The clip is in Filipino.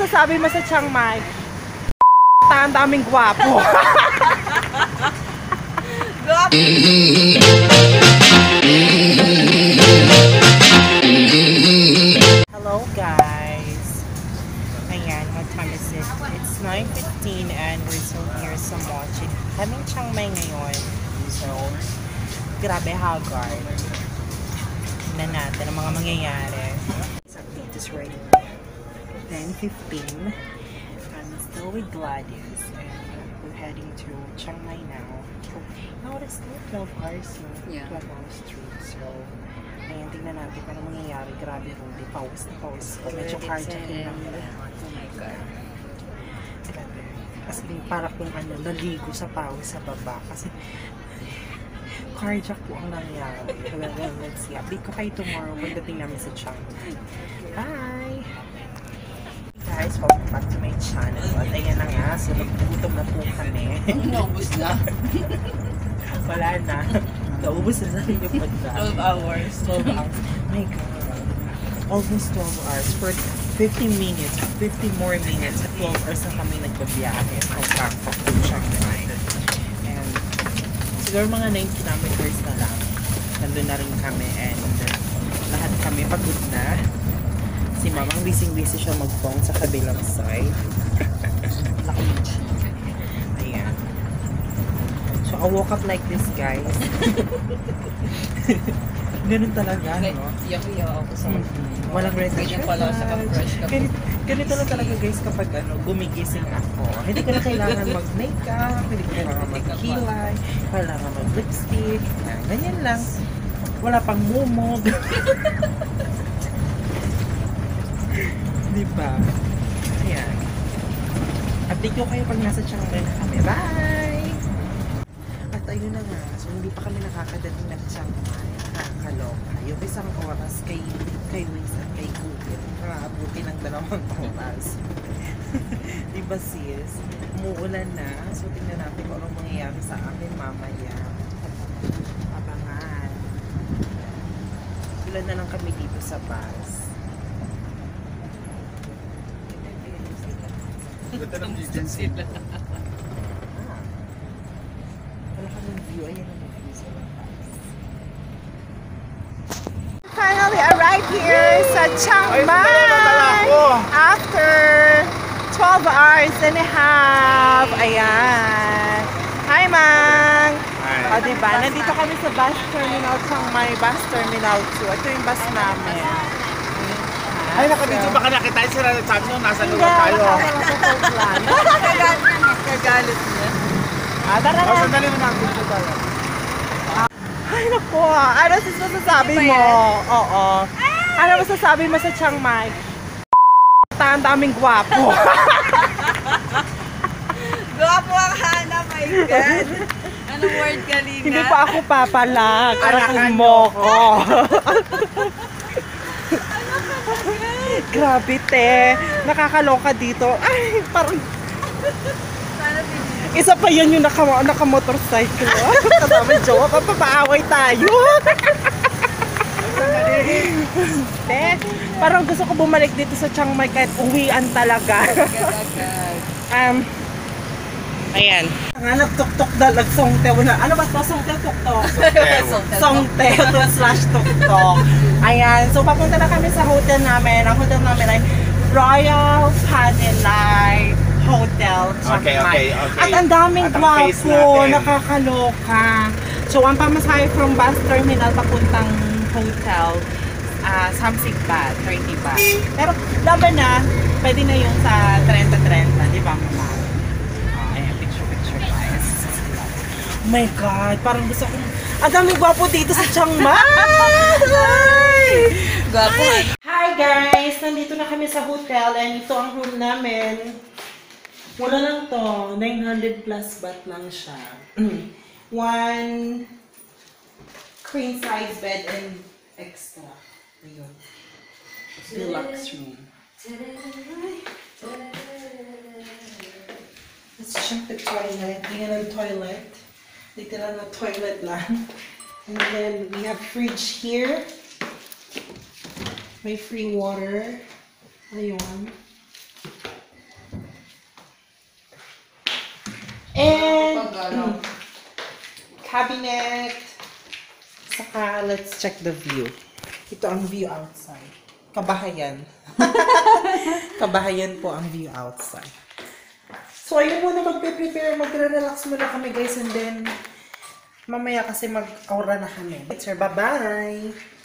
masasabi mo sa Chiang Mai? Ang daming gwapo. Gwapo! Hello guys. Ayan, what time is it? It's 9:15 and we're still here sa Mochi. Kaming Chiang Mai ngayon. So, grabe haggard. Tignan natin ang mga mangyayari. This update is right now. 10:15. I'm still with Gladys and we're heading to Chiang Mai now. Now it's still 12 hours, no? Yeah. 12 hours straight. So, ayan, tingnan natin kung ano mangyayari. Grabe, Rudy. Pause na pause. Medyo carjacking lang. Oh my God. Grabe. Kasi para kung ano, naligo sa pause sa baba. Kasi carjack po ang nangyari. Well, let's see. Update ko kayo tomorrow pagdating namin sa Chiang Mai. Bye! Guys, welcome back to my channel. At ayan na nga, so nagputom na po kami. Naubos na. Wala na. Naubos na sa inyo pagka. 12 hours. 12 hours. My God. Almost 12 hours. For 50 minutes, 50 more minutes, at 12 hours na kami nagbabiyahe. Pagka Chiang Mai. And siguro mga 9 kilometers na lang. Nandun na rin kami and lahat kami pagod na. Si Mamang busy siya mag-phone sa kabilang side. Ayan. So, I woke up like this, guys. Ganun talaga, no? Iyak-iyak ako sa Walang reservation. Ganyan pala sa ka-fresh ka. Ganito lang talaga, guys, kapag gumigising ako. Hindi ko na kailangan mag-makeup, hindi ko kailangan mag-kilay, kailangan mag-lipstick. Ganyan lang. Wala pang mumog. Diba? Ayan. Update ko kayo pag nasa Chiang Mai na kami. Bye! At ayun na nga. So, hindi pa kami nakakadating ng Chiang Mai. Nakakaloka. Yung isang oras kay Wiz at kay Google. Nakaabuti ng 2 oras. Diba sis? Umuulan na. So, tingnan natin kung anong mangyayari sa amin mamaya. Abangan. Ilan na lang kami dito sa bus. Ganda ng sila. Wala kaming view. Ayan ang view sa labas. Finally arrived here sa Chiang Mai after 12 hours and a half. Ayan. Hi, Mang! O, diba? Nandito kami sa bus terminal Chiang Mai, bus terminal 2. Ito yung bus namin. Ay, nakabidyo ba ka nakita sila ng sabi nyo, nasa lugar tayo. Kagalit niya. Tara na. Sandali mo na, video tayo. Ay, naku. Ano masasabi mo? Oo. Ano masasabi mo sa Chiang Mai? Ang daming gwapo. Gwapo ang hanap, my God. Anong word kanina? Hindi pa ako papalag. Arakong mo ko. Grabe, te. Nakakaloka dito. Ay, parang... Isa pa yan yung naka-motorcycle. Kasama jowa, papaaway tayo. Te, parang gusto ko bumalik dito sa Chiang Mai kahit uwian talaga. Ayan. Nga, nagtuktok dahil nagsongtew na. Ano ba ito? Songtew, tuktok? Songtew /tuktok. Ayan. So, papunta na kami sa hotel namin. Ang hotel namin ay Royal Hanilai Hotel Chiang Mai. Okay. At ang daming At ang face gwapo, natin. nakakaloka. So, ang pamasahe from bus terminal papuntang hotel, something baht, 30 baht. Pero, laban na, pwede na yung sa 30-30, di ba, mama? Oh my God, parang gusto kong... Ang daming gwapo dito sa Chiang Mai! Gwapo. Hi guys! Nandito na kami sa hotel and ito ang room namin. Wala lang to. 900 plus baht lang siya. One queen size bed and extra. Ayun. Deluxe room. Let's check the toilet. Tingnan ang toilet. Literal na toilet lang. And then we have fridge here. May free water. Ayun. cabinet. Saka, let's check the view. Ito ang view outside. Kabahayan. Kabahayan po ang view outside. So, ayun muna magpe-prepare. Magre-relax muna kami guys. And then, mamaya kasi mag-aura na kami. Sir, bye-bye!